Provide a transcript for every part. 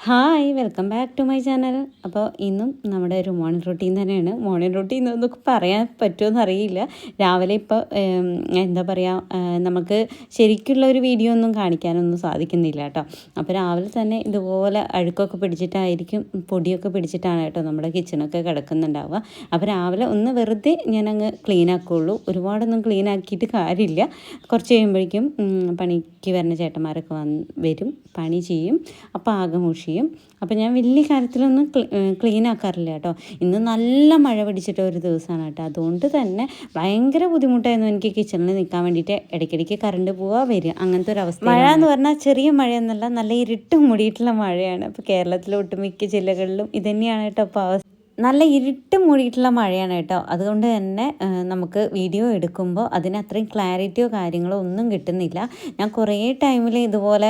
Hi, welcome back to my channel. അപ്പോൾ ഇന്നും നമ്മുടെ ഒരു മോർണിംഗ് റൊട്ടീൻ തന്നെയാണ്. മോർണിംഗ് റൊട്ടീൻ എന്നൊക്കെ പറയാൻ പറ്റുമെന്ന് അറിയില്ല. രാവിലെ ഇപ്പോൾ എന്താ പറയുക, നമുക്ക് ശരിക്കുള്ള ഒരു വീഡിയോ ഒന്നും കാണിക്കാനൊന്നും സാധിക്കുന്നില്ല കേട്ടോ. അപ്പോൾ രാവിലെ തന്നെ ഇതുപോലെ അഴുക്കൊക്കെ പിടിച്ചിട്ടായിരിക്കും, പൊടിയൊക്കെ പിടിച്ചിട്ടാണ് കേട്ടോ നമ്മുടെ കിച്ചണൊക്കെ കിടക്കുന്നുണ്ടാവുക. അപ്പോൾ രാവിലെ ഒന്ന് വെറുതെ ഞാനങ്ങ് ക്ലീൻ ആക്കുകയുള്ളൂ. ഒരുപാടൊന്നും ക്ലീൻ ആക്കിയിട്ട് കാര്യമില്ല. കുറച്ച് കഴിയുമ്പോഴേക്കും പണിക്ക് വരുന്ന ചേട്ടന്മാരൊക്കെ വരും, പണി ചെയ്യും. അപ്പോൾ ആകെ മുഷിയും. അപ്പോൾ ഞാൻ വലിയ കാര്യത്തിലൊന്നും ക്ലീൻ ആക്കാറില്ല കേട്ടോ. ഇന്ന് നല്ല മഴ പിടിച്ചിട്ട് ഒരു ദിവസമാണ് കേട്ടോ. അതുകൊണ്ട് തന്നെ ഭയങ്കര ബുദ്ധിമുട്ടായിരുന്നു എനിക്ക് കിച്ചണിൽ നിൽക്കാൻ വേണ്ടിയിട്ട്. ഇടയ്ക്കിടയ്ക്ക് കറണ്ട് പോവുക വരിക, അങ്ങനത്തെ ഒരു അവസ്ഥ. മഴ എന്ന് പറഞ്ഞാൽ ചെറിയ മഴയൊന്നുമല്ല, നല്ല ഇരുട്ട് മൂടിയിട്ടുള്ള മഴയാണ്. അപ്പോൾ കേരളത്തിലെ ഒട്ടുമിക്ക ജില്ലകളിലും ഇതുതന്നെയാണ് കേട്ടോ ഇപ്പോൾ അവസ്ഥ. നല്ല ഇരുട്ട് മൂടിയിട്ടുള്ള മഴയാണ് കേട്ടോ. അതുകൊണ്ട് തന്നെ നമുക്ക് വീഡിയോ എടുക്കുമ്പോൾ അതിന് അത്രയും ക്ലാരിറ്റിയോ കാര്യങ്ങളോ ഒന്നും കിട്ടുന്നില്ല. ഞാൻ കുറേ ടൈമിൽ ഇതുപോലെ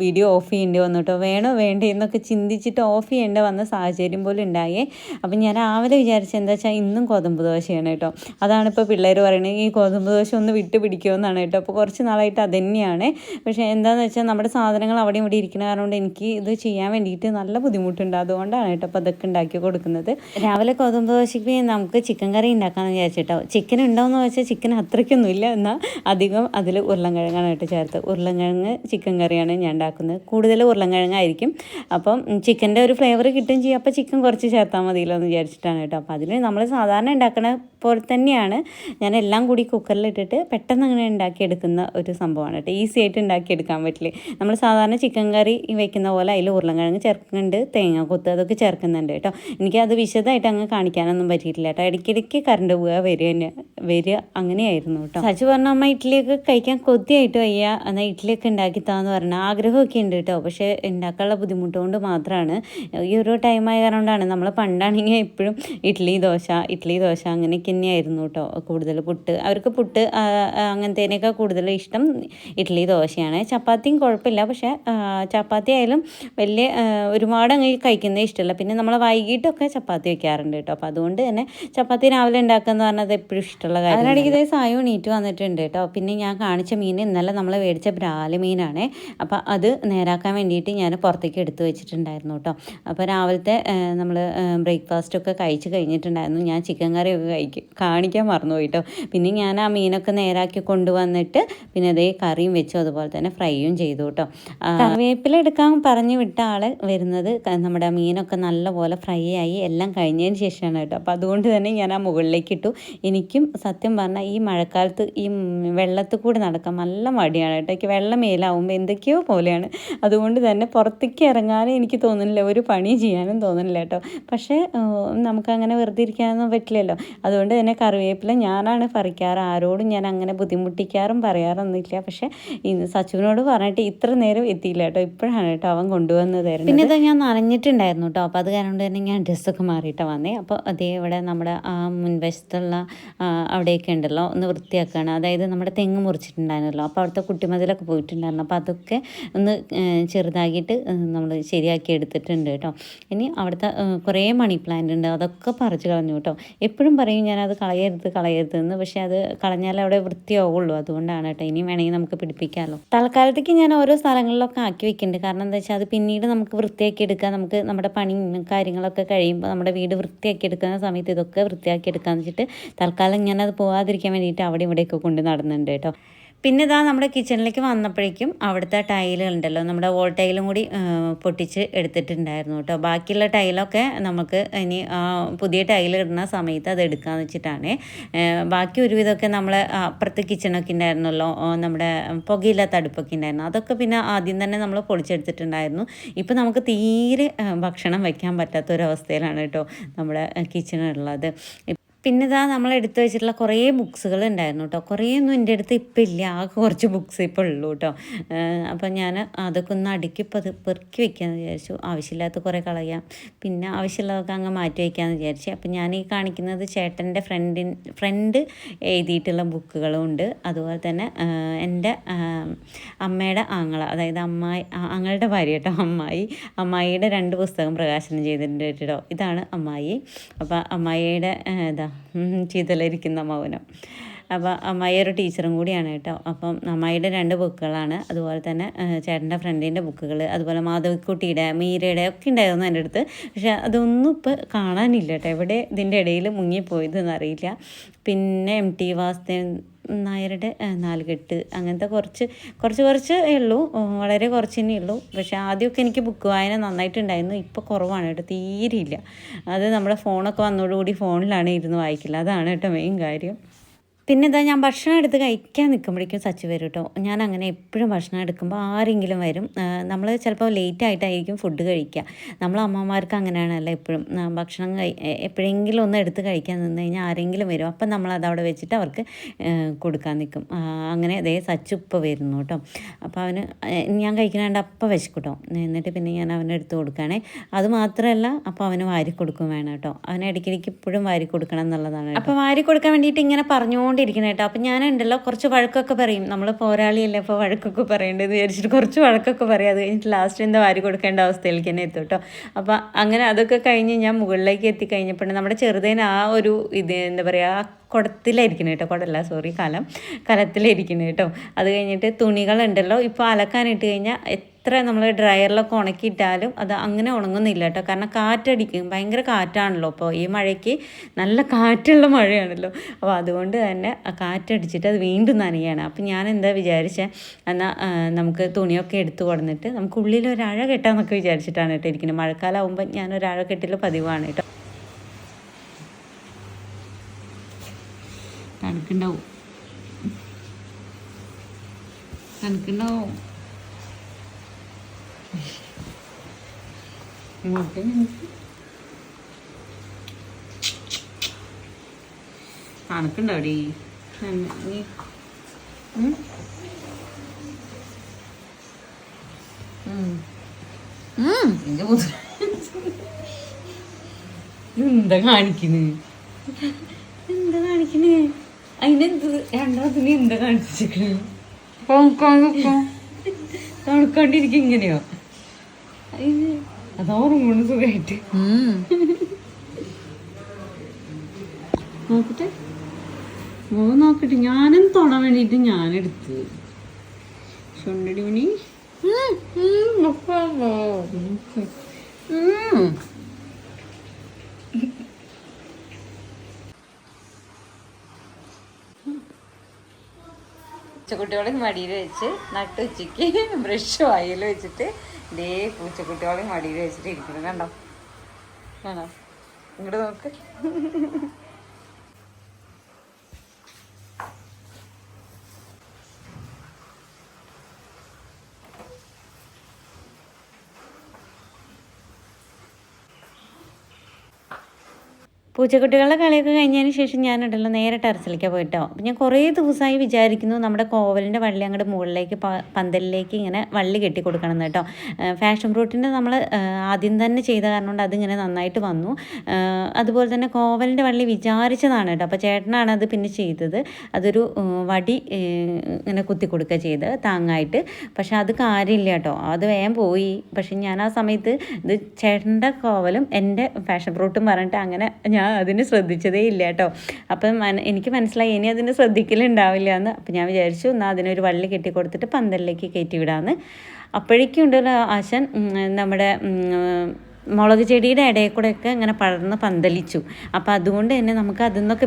വീഡിയോ ഓഫ് ചെയ്യേണ്ടി വന്നു കേട്ടോ. വേണോ വേണ്ടേ എന്നൊക്കെ ചിന്തിച്ചിട്ട് ഓഫ് ചെയ്യേണ്ടി വന്ന സാഹചര്യം പോലും ഉണ്ടായേ. അപ്പം ഞാൻ രാവിലെ വിചാരിച്ചത് എന്താ വെച്ചാൽ ഇന്നും ഗോതമ്പ് ദോശയാണ് കേട്ടോ. അതാണ് ഇപ്പോൾ പിള്ളേർ പറയുന്നത്, ഈ ഗോതമ്പ് ദോശ ഒന്ന് വിട്ട് പിടിക്കുമെന്നാണ് കേട്ടോ. അപ്പോൾ കുറച്ച് നാളായിട്ട് അത് തന്നെയാണ്. പക്ഷേ എന്താണെന്ന് വെച്ചാൽ നമ്മുടെ സാധനങ്ങൾ അവിടെ ഇവിടെ ഇരിക്കുന്ന കാരണം കൊണ്ട് എനിക്ക് ഇത് ചെയ്യാൻ വേണ്ടിയിട്ട് നല്ല ബുദ്ധിമുട്ടുണ്ട്. അതുകൊണ്ടാണ് കേട്ടോ അപ്പോൾ അതൊക്കെ ഉണ്ടാക്കി കൊടുക്കുന്നത്. രാവിലെ ഗോതമ്പ് ദോശയ്ക്ക് നമുക്ക് ചിക്കൻ കറി ഉണ്ടാക്കാമെന്ന് വിചാരിച്ചിട്ടോ. ചിക്കൻ ഉണ്ടോയെന്ന് വെച്ചാൽ ചിക്കൻ അത്രയ്ക്കൊന്നും ഇല്ല, എന്നാൽ അധികം അതിൽ ഉരുളൻകിഴങ്ങാണ് കേട്ടോ ചേർത്ത്. ഉരുളൻകിഴങ്ങ് ചിക്കൻ കറിയാണ് ഞാൻ ഉണ്ടാക്കുന്നത്. കൂടുതൽ ഉരുളൻകിഴങ്ങായിരിക്കും. അപ്പം ചിക്കൻ്റെ ഒരു ഫ്ലേവർ കിട്ടുകയും ചെയ്യും. അപ്പോൾ ചിക്കൻ കുറച്ച് ചേർത്താൽ മതിയല്ലോ എന്ന് വിചാരിച്ചിട്ടാണ് കേട്ടോ. അപ്പോൾ അതിന് നമ്മൾ സാധാരണ ഉണ്ടാക്കണ പോലെ തന്നെയാണ് ഞാൻ എല്ലാം കൂടി കുക്കറിലിട്ടിട്ട് പെട്ടെന്ന് അങ്ങനെ ഉണ്ടാക്കിയെടുക്കുന്ന ഒരു സംഭവമാണ് കേട്ടോ. ഈസി ആയിട്ട് ഉണ്ടാക്കിയെടുക്കാൻ പറ്റില്ല. നമ്മൾ സാധാരണ ചിക്കൻ കറി വയ്ക്കുന്ന പോലെ അതിൽ ഉരുളൻകിഴങ്ങ് ചേർക്കുന്നുണ്ട്, തേങ്ങ കൊത്ത് അതൊക്കെ ചേർക്കുന്നുണ്ട് കേട്ടോ. എനിക്കത് വിശദമായിട്ട് അങ്ങ് കാണിക്കാനൊന്നും പറ്റിയിട്ടില്ല കേട്ടോ. ഇടയ്ക്കിടയ്ക്ക് കറണ്ട് പോവുക വരിക അങ്ങനെയായിരുന്നു കേട്ടോ. സച്ചു പറഞ്ഞ അമ്മ ഇഡ്ഡലിയൊക്കെ കഴിക്കാൻ കൊതിയായിട്ട് വയ്യ, എന്നാൽ ഇഡ്ഡലിയൊക്കെ ഉണ്ടാക്കിത്താന്ന് പറഞ്ഞാൽ ആഗ്രഹമൊക്കെ ഉണ്ട് കേട്ടോ. പക്ഷേ ഉണ്ടാക്കാനുള്ള ബുദ്ധിമുട്ട് കൊണ്ട് മാത്രമാണ്. ഈ ഒരു ടൈമായ കാരണം കൊണ്ടാണ്. നമ്മൾ പണ്ടാണെങ്കിൽ എപ്പോഴും ഇഡ്ഡലി ദോശ അങ്ങനെയൊക്കെ തന്നെയായിരുന്നു കേട്ടോ. കൂടുതൽ പുട്ട്, അവർക്ക് പുട്ട് അങ്ങനത്തേനൊക്കെ കൂടുതൽ ഇഷ്ടം ഇഡ്ഡലി ദോശയാണ്. ചപ്പാത്തിയും കുഴപ്പമില്ല, പക്ഷേ ചപ്പാത്തി ആയാലും വലിയ ഒരുപാട് അങ്ങ് കഴിക്കുന്നത് ഇഷ്ടമല്ല. പിന്നെ നമ്മൾ വൈകിട്ടൊക്കെ ചപ്പാത്തി വയ്ക്കാറുണ്ട് കേട്ടോ. അപ്പോൾ അതുകൊണ്ട് തന്നെ ചപ്പാത്തി രാവിലെ ഉണ്ടാക്കുകയെന്ന് പറഞ്ഞാൽ അത് എപ്പോഴും ഇഷ്ടമുള്ള കാര്യം. അതിനിടയ്ക്ക് ഇതേ സായോ നീറ്റ് വന്നിട്ടുണ്ട് കേട്ടോ. പിന്നെ ഞാൻ കാണിച്ച മീൻ ഇന്നലെ നമ്മൾ മേടിച്ച ബ്രാല് മീനാണ്. അപ്പോൾ അത് നേരാക്കാൻ വേണ്ടിയിട്ട് ഞാൻ പുറത്തേക്ക് എടുത്ത് വെച്ചിട്ടുണ്ടായിരുന്നു കേട്ടോ. അപ്പോൾ രാവിലത്തെ നമ്മൾ ബ്രേക്ക്ഫാസ്റ്റൊക്കെ കഴിച്ച് കഴിഞ്ഞിട്ടുണ്ടായിരുന്നു. ഞാൻ ചിക്കൻ കറിയൊക്കെ കാണിക്കാൻ മറന്നുപോയി കേട്ടോ. പിന്നെ ഞാൻ ആ മീനൊക്കെ നേരാക്കി കൊണ്ടുവന്നിട്ട് പിന്നെ അതേ കറിയും വെച്ചു, അതുപോലെ തന്നെ ഫ്രൈയും ചെയ്തു കേട്ടോ. കറിവേപ്പില എടുക്കാൻ പറഞ്ഞു വിട്ട ആൾ വരുന്നത് നമ്മുടെ മീനൊക്കെ നല്ലപോലെ ഫ്രൈ ആയി എല്ലാം കഴിഞ്ഞതിന് ശേഷമാണ് കേട്ടോ. അപ്പോൾ അതുകൊണ്ട് തന്നെ ഞാൻ ആ മുകളിലേക്ക് ഇട്ടു. എനിക്കും സത്യം പറഞ്ഞാൽ ഈ മഴക്കാലത്ത് ഈ വെള്ളത്തിൽ കൂടെ നടക്കാൻ നല്ല മടിയാണ് കേട്ടോ. എനിക്ക് വെള്ളം മേലാവുമ്പോൾ എന്തൊക്കെയോ പോലെയാണ്. അതുകൊണ്ട് തന്നെ പുറത്തേക്ക് ഇറങ്ങാനും എനിക്ക് തോന്നുന്നില്ല, ഒരു പണി ചെയ്യാനും തോന്നുന്നില്ല കേട്ടോ. പക്ഷേ നമുക്കങ്ങനെ വെറുതെ ഇരിക്കാനൊന്നും പറ്റില്ലല്ലോ. അതുകൊണ്ട് തന്നെ കറിവേപ്പില ഞാനാണ് പറിക്കാറ്. ആരോടും ഞാൻ അങ്ങനെ ബുദ്ധിമുട്ടിക്കാറും പറയാറൊന്നുമില്ല. പക്ഷേ ഇന്ന് സച്ചുവിനോട് പറഞ്ഞിട്ട് ഇത്ര നേരം എത്തിയില്ല കേട്ടോ. ഇപ്പോഴാണ് കേട്ടോ അവൻ കൊണ്ടുവന്ന് തരുന്നത്. പിന്നെ ഇത് ഞാൻ നനഞ്ഞിട്ടുണ്ടായിരുന്നു കേട്ടോ. അപ്പോൾ അത് കാരണം തന്നെ ഞാൻ ഡ്രസ്സൊക്കെ മാറിയിട്ട് വന്നേ. അപ്പോൾ അതേ ഇവിടെ നമ്മുടെ ആ മുൻവശത്തുള്ള അവിടെയൊക്കെ ഉണ്ടല്ലോ ഒന്ന് വൃത്തിയാക്കുകയാണ്. അതായത് നമ്മുടെ തെങ്ങ് മുറിച്ചിട്ടുണ്ടായിരുന്നല്ലോ, അപ്പോൾ അവിടുത്തെ കുട്ടിമതിലൊക്കെ പോയിട്ടുണ്ടായിരുന്നു. അപ്പോൾ അതൊക്കെ ഒന്ന് ചെറുതാക്കിയിട്ട് നമ്മൾ ശരിയാക്കി എടുത്തിട്ടുണ്ട് കേട്ടോ. ഇനി അവിടുത്തെ കുറേ മണി പ്ലാന്റ് ഉണ്ട്, അതൊക്കെ പറിച്ച് കളഞ്ഞു കേട്ടോ. എപ്പോഴും പറയും ഞാനത് കളയരുതെന്ന്, പക്ഷേ അത് കളഞ്ഞാൽ അവിടെ വൃത്തിയാവുള്ളൂ. അതുകൊണ്ടാണ് കേട്ടോ. ഇനി വേണമെങ്കിൽ നമുക്ക് പിടിപ്പിക്കാമല്ലോ. തൽക്കാലത്തേക്ക് ഞാൻ ഓരോ സ്ഥലങ്ങളിലൊക്കെ ആക്കി വെക്കുന്നുണ്ട്. കാരണം എന്താ വെച്ചാൽ അത് പിന്നീട് നമുക്ക് വൃത്തിയാക്കി എടുക്കാം. നമുക്ക് നമ്മുടെ പണി കാര്യങ്ങളൊക്കെ കഴിയുമ്പോൾ നമ്മുടെ വീട് വൃത്തിയാക്കി എടുക്കുന്ന സമയത്ത് ഇതൊക്കെ വൃത്തിയാക്കി എടുക്കാമെന്ന് വെച്ചിട്ട് തൽക്കാലം ഞാനത് പോകാതിരിക്കാൻ വേണ്ടിയിട്ട് അവിടെ ഇവിടെയൊക്കെ കൊണ്ട് നടന്നുണ്ട് കേട്ടോ. പിന്നെ ഇതാ നമ്മുടെ കിച്ചണിലേക്ക് വന്നപ്പോഴേക്കും അവിടുത്തെ ടൈലുണ്ടല്ലോ, നമ്മുടെ വോൾ ടൈലും കൂടി പൊട്ടിച്ച് എടുത്തിട്ടുണ്ടായിരുന്നു കേട്ടോ. ബാക്കിയുള്ള ടൈലൊക്കെ നമുക്ക് ഇനി പുതിയ ടൈൽ ഇടുന്ന സമയത്ത് അത് എടുക്കാമെന്ന് വെച്ചിട്ടാണ്. ബാക്കി ഒരുവിധമൊക്കെ നമ്മൾ അപ്പുറത്ത് കിച്ചണൊക്കെ ഉണ്ടായിരുന്നല്ലോ, നമ്മുടെ പുകയില്ലാത്ത അടുപ്പൊക്കെ ഉണ്ടായിരുന്നു. അതൊക്കെ പിന്നെ ആദ്യം തന്നെ നമ്മൾ പൊളിച്ചെടുത്തിട്ടുണ്ടായിരുന്നു. ഇപ്പം നമുക്ക് തീരെ ഭക്ഷണം വയ്ക്കാൻ പറ്റാത്തൊരവസ്ഥയിലാണ് കേട്ടോ നമ്മുടെ കിച്ചണുള്ളത്. പിന്നെ ഇതാ നമ്മൾ എടുത്തു വെച്ചിട്ടുള്ള കുറേ ബുക്സുകൾ ഉണ്ടായിരുന്നു കേട്ടോ. കുറേയൊന്നും എൻ്റെ അടുത്ത് ഇപ്പം ഇല്ല, ആകെ കുറച്ച് ബുക്സ് ഇപ്പോൾ ഉള്ളൂ കേട്ടോ. അപ്പം ഞാൻ അതൊക്കെ ഒന്ന് അടുക്കി പെറുക്കി വെക്കാമെന്ന് വിചാരിച്ചു. ആവശ്യമില്ലാത്ത കുറേ കളയാം, പിന്നെ ആവശ്യമുള്ളതൊക്കെ അങ്ങ് മാറ്റി വയ്ക്കാമെന്ന് വിചാരിച്ചു. അപ്പം ഞാൻ ഈ കാണിക്കുന്നത് ചേട്ടൻ്റെ ഫ്രണ്ട് എഴുതിയിട്ടുള്ള ബുക്കുകളും ഉണ്ട്. അതുപോലെ തന്നെ എൻ്റെ അമ്മയുടെ ആങ്ങള, അതായത് ആങ്ങളുടെ ഭാര്യ കേട്ടോ, അമ്മായിയുടെ 2 പുസ്തകം പ്രകാശനം ചെയ്തിട്ടുണ്ട് കേട്ടോ. ഇതാണ് അമ്മായി. അപ്പോൾ അമ്മായിയുടെ ചീതലിരിക്കുന്ന മൗനം. അപ്പോൾ അമ്മായി ഒരു ടീച്ചറും കൂടിയാണ് കേട്ടോ. അപ്പം അമ്മായിയുടെ 2 ബുക്കുകളാണ്. അതുപോലെ തന്നെ ചേട്ടൻ്റെ ഫ്രണ്ടിൻ്റെ ബുക്കുകൾ, അതുപോലെ മാധവിക്കുട്ടിയുടെ, മീരയുടെ ഒക്കെ ഉണ്ടായിരുന്നു എൻ്റെ അടുത്ത്. പക്ഷെ അതൊന്നും ഇപ്പോൾ കാണാനില്ല കേട്ടോ. എവിടെ ഇതിൻ്റെ ഇടയിൽ മുങ്ങിപ്പോയതെന്ന് അറിയില്ല. പിന്നെ MT വാസുദേവൻ നായരുടെ 4 കെട്ട്, അങ്ങനത്തെ കുറച്ച് ഉള്ളൂ, വളരെ കുറച്ച് തന്നെ ഉള്ളൂ. പക്ഷേ ആദ്യമൊക്കെ എനിക്ക് ബുക്ക് വായന നന്നായിട്ടുണ്ടായിരുന്നു. ഇപ്പോൾ കുറവാണ് കേട്ടോ, തീരെയില്ല. അത് നമ്മുടെ ഫോണൊക്കെ വന്നതോടുകൂടി ഫോണിലാണ് ഇരുന്ന് വായിക്കില്ല, അതാണ് കേട്ടോ മെയിൻ കാര്യം. പിന്നെ ഇതാ ഞാൻ ഭക്ഷണം എടുത്ത് കഴിക്കാൻ നിൽക്കുമ്പോഴേക്കും സച്ച് വരും കേട്ടോ. ഞാൻ അങ്ങനെ എപ്പോഴും ഭക്ഷണം എടുക്കുമ്പോൾ ആരെങ്കിലും വരും. നമ്മൾ ചിലപ്പോൾ ലേറ്റ് ആയിട്ടായിരിക്കും ഫുഡ് കഴിക്കുക. നമ്മൾ അമ്മമാർക്ക് അങ്ങനെയാണല്ലോ, എപ്പോഴും ഭക്ഷണം എപ്പോഴെങ്കിലും ഒന്ന് എടുത്ത് കഴിക്കാൻ നിന്ന് കഴിഞ്ഞാൽ ആരെങ്കിലും വരും. അപ്പം നമ്മളത് അവിടെ വെച്ചിട്ട് അവർക്ക് കൊടുക്കാൻ നിൽക്കും. അങ്ങനെ അതേ സച്ച് ഇപ്പോൾ വരുന്നു കേട്ടോ. അപ്പോൾ അവന് ഞാൻ കഴിക്കണാണ്ട് അപ്പം വിശക്കും കേട്ടോ. എന്നിട്ട് പിന്നെ ഞാൻ അവന് എടുത്ത് കൊടുക്കുകയാണേ. അത് മാത്രമല്ല, അപ്പോൾ അവന് വാരി കൊടുക്കും വേണം കേട്ടോ. അവന് ഇടയ്ക്കിടയ്ക്ക് ഇപ്പോഴും വാരി കൊടുക്കണം എന്നുള്ളതാണ്. അപ്പോൾ വാരി കൊടുക്കാൻ വേണ്ടിയിട്ട് ഇങ്ങനെ പറഞ്ഞുകൊണ്ടിരിക്കണം കേട്ടോ. അപ്പം ഞാനുണ്ടല്ലോ കുറച്ച് വഴക്കൊക്കെ പറയും. നമ്മൾ പോരാളിയല്ലേ, അപ്പോൾ വഴക്കൊക്കെ പറയേണ്ടതെന്ന് വിചാരിച്ചിട്ട് കുറച്ച് വഴക്കൊക്കെ പറയും. അത് കഴിഞ്ഞിട്ട് ലാസ്റ്റ് എന്താ വാരി കൊടുക്കേണ്ട അവസ്ഥയിലേക്ക് തന്നെ എത്തും കേട്ടോ. അപ്പോൾ അങ്ങനെ അതൊക്കെ കഴിഞ്ഞ് ഞാൻ മുകളിലേക്ക് എത്തിക്കഴിഞ്ഞപ്പോൾ നമ്മുടെ ചെറുതേന് ആ ഒരു എന്താ പറയുക, കുടത്തിലായിരിക്കണം കേട്ടോ, കലത്തിലിരിക്കണം കേട്ടോ. അത് കഴിഞ്ഞിട്ട് തുണികളുണ്ടല്ലോ, ഇപ്പോൾ അലക്കാനിട്ട് കഴിഞ്ഞാൽ എത്ര നമ്മൾ ഡ്രയറിലൊക്കെ ഉണക്കിയിട്ടാലും അത് അങ്ങനെ ഉണങ്ങുന്നില്ല കേട്ടോ. കാരണം കാറ്റടിക്കും, ഭയങ്കര കാറ്റാണല്ലോ ഇപ്പോൾ ഈ മഴയ്ക്ക്, നല്ല കാറ്റുള്ള മഴയാണല്ലോ. അപ്പോൾ അതുകൊണ്ട് തന്നെ കാറ്റടിച്ചിട്ട് അത് വീണ്ടും നനയാണ്. അപ്പം ഞാൻ എന്താ വിചാരിച്ചത്, എന്നാൽ നമുക്ക് തുണിയൊക്കെ എടുത്ത് കൊടുന്നിട്ട് നമുക്ക് ഉള്ളിൽ ഒരഴ കെട്ടാമെന്നൊക്കെ വിചാരിച്ചിട്ടാണ് കേട്ടോ ഇരിക്കുന്നത്. മഴക്കാലം ആകുമ്പോൾ ഞാനൊരഴ കെട്ടൽ പതിവാണ് കേട്ടോ. തണുക്കുണ്ടാവും. തണുക്കുണ്ടാവടി എന്താ കാണിക്കുന്നത്, അതിനെന്ത് രണ്ടാമത്തിന് എന്താ കാണിച്ചിരിക്കണേ? തണുക്കാണ്ടിരിക്കും ഇങ്ങനെയോ? അതോർമ്മ സുഖമായിട്ട് നോക്കട്ടെ, മുഖം നോക്കട്ടെ. ഞാനും തൊടാൻ വേണ്ടിയിട്ട് ഞാനെടുത്ത് ചുണ്ടടി മണി പൂച്ചക്കുട്ടികളെ മടിയിൽ വെച്ച് നട്ടുച്ചയ്ക്ക് ബ്രഷ് വായിൽ വെച്ചിട്ട് ഇതേ പൂച്ചക്കുട്ടികളെ മടിയിൽ വെച്ചിട്ട് ഇരിക്കുന്നത് കണ്ടോ? ആണോ? ഇങ്ങോട്ട് നോക്ക്. പൂച്ചക്കുട്ടികളുടെ കളിയൊക്കെ കഴിഞ്ഞതിന് ശേഷം ഞാനുണ്ടല്ലോ നേരെ ടെറസിലേക്ക് പോയിട്ടോ. അപ്പം ഞാൻ കുറേ ദിവസമായി വിചാരിക്കുന്നു നമ്മുടെ കോവലിൻ്റെ വള്ളി അങ്ങോട്ട് മുകളിലേക്ക് പന്തലിലേക്ക് ഇങ്ങനെ വള്ളി കെട്ടി കൊടുക്കണം എന്ന് കേട്ടോ. ഫാഷൻ ഫ്രൂട്ടിൻ്റെ നമ്മൾ ആദ്യം തന്നെ ചെയ്ത കാരണം കൊണ്ട് അതിങ്ങനെ നന്നായിട്ട് വന്നു. അതുപോലെ തന്നെ കോവലിൻ്റെ വള്ളി വിചാരിച്ചതാണ് കേട്ടോ. അപ്പോൾ ചേട്ടനാണ് അത് പിന്നെ ചെയ്തത്. അതൊരു വടി ഇങ്ങനെ കുത്തി കൊടുക്കുക ചെയ്ത് താങ്ങായിട്ട്. പക്ഷെ അത് കാര്യമില്ല കേട്ടോ, അത് വേഗം പോയി. പക്ഷെ ഞാൻ ആ സമയത്ത് ഇത് ചേട്ടൻ്റെ കോവലും എൻ്റെ ഫാഷൻ ഫ്രൂട്ടും പറഞ്ഞിട്ട് അങ്ങനെ ഞാൻ അതിന് ശ്രദ്ധിച്ചതേ ഇല്ല കേട്ടോ. അപ്പം എനിക്ക് മനസ്സിലായി ഇനി അതിന് ശ്രദ്ധിക്കലുണ്ടാവില്ല എന്ന്. അപ്പം ഞാൻ വിചാരിച്ചു എന്നാൽ അതിനൊരു വള്ളി കെട്ടി കൊടുത്തിട്ട് പന്തലിലേക്ക് കയറ്റി വിടാമെന്ന്. അപ്പോഴേക്കും ഉണ്ടല്ലോ ആശാൻ നമ്മുടെ മുളക് ചെടിയുടെ ഇടയിൽ കൂടെയൊക്കെ ഇങ്ങനെ പടർന്ന് പന്തലിച്ചു. അപ്പോൾ അതുകൊണ്ട് തന്നെ നമുക്ക് അതിൽ നിന്നൊക്കെ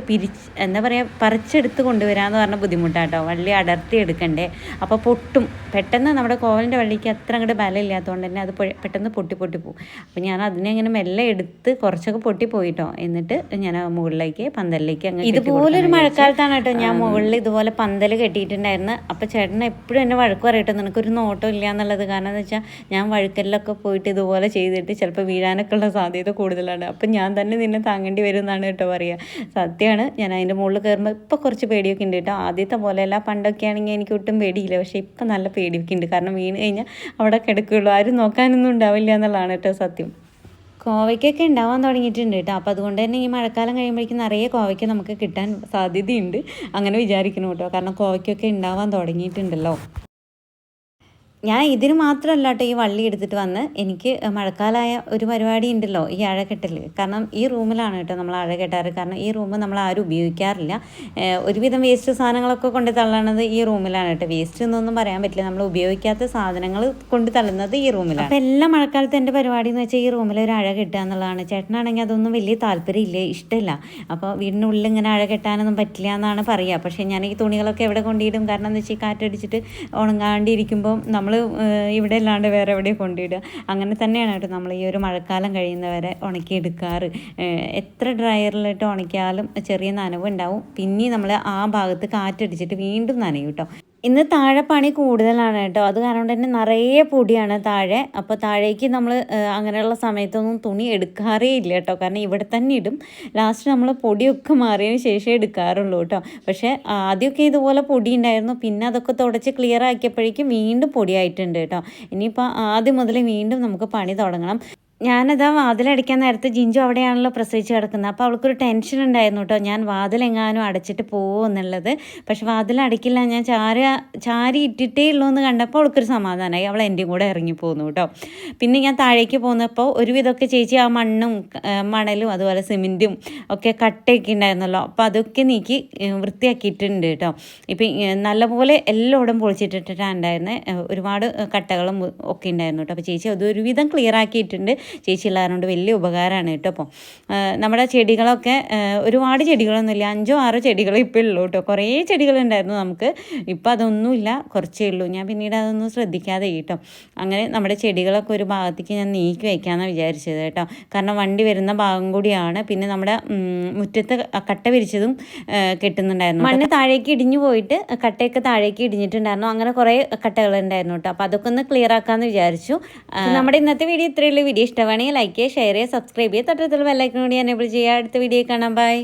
എന്താ പറയുക, പറിച്ചെടുത്ത് കൊണ്ടുവരാമെന്ന് പറഞ്ഞ ബുദ്ധിമുട്ടാട്ടോ. വള്ളി അടർത്തി എടുക്കണ്ടേ, അപ്പോൾ പൊട്ടും പെട്ടെന്ന്. നമ്മുടെ കോവലിൻ്റെ വള്ളിക്ക് അത്ര അങ്ങോട്ട് ബലം ഇല്ലാത്തതുകൊണ്ട് തന്നെ അത് പെട്ടെന്ന് പൊട്ടിപ്പോവും. അപ്പോൾ ഞാൻ അതിനെ ഇങ്ങനെ മെല്ലെ എടുത്ത് കുറച്ചൊക്കെ പൊട്ടിപ്പോയിട്ടോ. എന്നിട്ട് ഞാൻ മുകളിലേക്ക് പന്തലിലേക്ക് അങ്ങ് ഇതുപോലൊരു മഴക്കാലത്താണ് കേട്ടോ ഞാൻ മുകളിൽ ഇതുപോലെ പന്തൽ കെട്ടിയിട്ടുണ്ടായിരുന്നു. അപ്പോൾ ചേട്ടൻ എപ്പോഴും എന്നെ വഴക്ക് പറയട്ടെ, നിനക്കൊരു നോട്ടം ഇല്ല എന്നുള്ളത്. കാരണം എന്ന് വെച്ചാൽ ഞാൻ വഴുക്കലിലൊക്കെ പോയിട്ട് ഇതുപോലെ ചെയ്തിട്ട് ചിലപ്പോൾ വീഴാനൊക്കെ ഉള്ള സാധ്യത കൂടുതലാണ്. അപ്പം ഞാൻ തന്നെ നിന്നെ താങ്ങേണ്ടി വരും എന്നാണ് കേട്ടോ പറയുക. സത്യമാണ്, ഞാൻ അതിൻ്റെ മുകളിൽ കയറുമ്പോൾ ഇപ്പോൾ കുറച്ച് പേടിയൊക്കെ ഉണ്ട് കേട്ടോ. ആദ്യത്തെ പോലെയല്ല, പണ്ടൊക്കെ ആണെങ്കിൽ എനിക്ക് ഒട്ടും പേടിയില്ല. പക്ഷേ ഇപ്പം നല്ല പേടിയൊക്കെ ഉണ്ട്. കാരണം വീണ് കഴിഞ്ഞാൽ അവിടെ കിടക്കുകയുള്ളൂ, ആരും നോക്കാനൊന്നും ഉണ്ടാവില്ല എന്നുള്ളതാണ് കേട്ടോ സത്യം. കോവയ്ക്കൊക്കെ ഉണ്ടാവാൻ തുടങ്ങിയിട്ടുണ്ട് കേട്ടോ. അപ്പോൾ അതുകൊണ്ട് തന്നെ ഈ മഴക്കാലം കഴിയുമ്പോഴേക്കും നിറയെ കോവയ്ക്ക നമുക്ക് കിട്ടാൻ സാധ്യതയുണ്ട് അങ്ങനെ വിചാരിക്കണം കേട്ടോ. കാരണം കോവയ്ക്കൊക്കെ ഉണ്ടാവാൻ തുടങ്ങിയിട്ടുണ്ടല്ലോ. ഞാൻ ഇതിന് മാത്രമല്ല കേട്ടോ ഈ വള്ളി എടുത്തിട്ട് വന്ന്, എനിക്ക് മഴക്കാലമായ ഒരു പരിപാടി ഉണ്ടല്ലോ, ഈ അഴകെട്ടൽ. കാരണം ഈ റൂമിലാണ് കേട്ടോ നമ്മൾ അഴകെട്ടാറ്. കാരണം ഈ റൂം നമ്മൾ ആരും ഉപയോഗിക്കാറില്ല. ഒരുവിധം വേസ്റ്റ് സാധനങ്ങളൊക്കെ കൊണ്ട് തള്ളണത് ഈ റൂമിലാണ് കേട്ടോ. വേസ്റ്റ് എന്നൊന്നും പറയാൻ പറ്റില്ല, നമ്മൾ ഉപയോഗിക്കാത്ത സാധനങ്ങൾ കൊണ്ട് തള്ളുന്നത് ഈ റൂമിലാണ്. അപ്പോൾ എല്ലാ മഴക്കാലത്ത് എൻ്റെ പരിപാടി എന്ന് വെച്ചാൽ ഈ റൂമിൽ ഒരു അഴ കെട്ടുക എന്നുള്ളതാണ്. ചേട്ടനാണെങ്കിൽ അതൊന്നും വലിയ താല്പര്യമില്ല, ഇഷ്ടമില്ല. അപ്പോൾ വീടിനുള്ളിൽ ഇങ്ങനെ അഴ കെട്ടാനൊന്നും പറ്റില്ല എന്നാണ് പറയുക. പക്ഷേ ഞാൻ ഈ തുണികളൊക്കെ എവിടെ കൊണ്ടിടും? കാരണം എന്താ വെച്ചാൽ കാറ്റടിച്ചിട്ട് ഉണങ്ങാണ്ടിരിക്കുമ്പോൾ നമ്മൾ ഇവിടെ അല്ലാണ്ട് വേറെ എവിടെ കൊണ്ടിടുക. അങ്ങനെ തന്നെയാണ് കേട്ടോ നമ്മൾ ഈ ഒരു മഴക്കാലം കഴിയുന്നവരെ ഉണക്കിയെടുക്കാറ്. എത്ര ഡ്രയറിലിട്ട് ഉണക്കിയാലും ചെറിയ നനവ് ഉണ്ടാവും. പിന്നെ നമ്മൾ ആ ഭാഗത്ത് കാറ്റടിച്ചിട്ട് വീണ്ടും നനയും കേട്ടോ. ഇന്ന് താഴെ പണി കൂടുതലാണ് കേട്ടോ. അത് കാരണം തന്നെ നിറയെ പൊടിയാണ് താഴെ. അപ്പോൾ താഴേക്ക് നമ്മൾ അങ്ങനെയുള്ള സമയത്തൊന്നും തുണി എടുക്കാറേ ഇല്ല കേട്ടോ. കാരണം ഇവിടെ തന്നെ ഇടും. ലാസ്റ്റ് നമ്മൾ പൊടിയൊക്കെ മാറിയതിന് ശേഷമേ എടുക്കാറുള്ളൂ കേട്ടോ. പക്ഷേ ആദ്യമൊക്കെ ഇതുപോലെ പൊടി ഉണ്ടായിരുന്നു. പിന്നെ അതൊക്കെ തുടച്ച് ക്ലിയർ ആക്കിയപ്പോഴേക്കും വീണ്ടും പൊടിയായിട്ടുണ്ട് കേട്ടോ. ഇനിയിപ്പോൾ ആദ്യം മുതൽ വീണ്ടും നമുക്ക് പണി തുടങ്ങണം. ഞാനതാ വാതിലടിക്കാൻ നേരത്തെ ജിഞ്ചു അവിടെയാണല്ലോ പ്രസവിച്ച് കിടക്കുന്നത്. അപ്പോൾ അവൾക്കൊരു ടെൻഷൻ ഉണ്ടായിരുന്നു കേട്ടോ, ഞാൻ വാതിലെങ്ങാനും അടച്ചിട്ട് പോകുമോ എന്നുള്ളത്. പക്ഷെ വാതിലടക്കില്ല, ഞാൻ ചാരി ഇട്ടിട്ടേ ഉള്ളൂ എന്ന് കണ്ടപ്പോൾ അവൾക്കൊരു സമാധാനമായി. അവൾ എൻ്റെയും കൂടെ ഇറങ്ങി പോന്നു കേട്ടോ. പിന്നെ ഞാൻ താഴേക്ക് പോകുന്നപ്പോൾ ഒരുവിധമൊക്കെ ചേച്ചി ആ മണ്ണും മണലും അതുപോലെ സിമെൻറ്റും ഒക്കെ കട്ടയൊക്കെ ഉണ്ടായിരുന്നല്ലോ, അപ്പോൾ അതൊക്കെ നീക്കി വൃത്തിയാക്കിയിട്ടുണ്ട് കേട്ടോ. ഇപ്പം നല്ലപോലെ എല്ലായിടും പൊളിച്ചിട്ടിട്ടാണ് ഉണ്ടായിരുന്നത്. ഒരുപാട് കട്ടകളും ഒക്കെ ഉണ്ടായിരുന്നു കേട്ടോ. അപ്പോൾ ചേച്ചി അതൊരുവിധം ക്ലിയർ ആക്കിയിട്ടുണ്ട്. ചേച്ചി ഉള്ളതുകൊണ്ട് വലിയ ഉപകാരമാണ് കേട്ടോ. അപ്പോൾ നമ്മുടെ ചെടികളൊക്കെ ഒരുപാട് ചെടികളൊന്നുമില്ല, 5-6 ചെടികൾ ഇപ്പോൾ ഉള്ളൂ കേട്ടോ. കുറേ ചെടികളുണ്ടായിരുന്നു നമുക്ക്, ഇപ്പോൾ അതൊന്നുമില്ല, കുറച്ചേ ഉള്ളൂ. ഞാൻ പിന്നീട് അതൊന്നും ശ്രദ്ധിക്കാതെ കേട്ടോ. അങ്ങനെ നമ്മുടെ ചെടികളൊക്കെ ഒരു ഭാഗത്തേക്ക് ഞാൻ നീക്കി വയ്ക്കാമെന്നാണ് വിചാരിച്ചത് കേട്ടോ. കാരണം വണ്ടി വരുന്ന ഭാഗം കൂടിയാണ്. പിന്നെ നമ്മുടെ മുറ്റത്ത് കട്ട വിരിച്ചതും കെട്ടുന്നുണ്ടായിരുന്നു. മണ്ണ് താഴേക്ക് ഇടിഞ്ഞു പോയിട്ട് കട്ടയൊക്കെ താഴേക്ക് ഇടിഞ്ഞിട്ടുണ്ടായിരുന്നു. അങ്ങനെ കുറേ കട്ടകളുണ്ടായിരുന്നു കേട്ടോ. അപ്പോൾ അതൊക്കെ ഒന്ന് ക്ലിയർ ആക്കാമെന്ന് വിചാരിച്ചു. നമ്മുടെ ഇന്നത്തെ വീഡിയോ ഇത്രയുള്ള വീഡിയോ ഇഷ്ടമാണെങ്കിൽ ലൈക്ക് ചെയ്യുക, ഷെയർ ചെയ്യുക, സബ്സ്ക്രൈബ് ചെയ്യുക, തൊട്ടടുത്തുള്ള ബെല്ലൈക്കൺ കൂടി എനേബിൾ ചെയ്യുക. അടുത്ത വീഡിയോ കാണാം. ബൈ.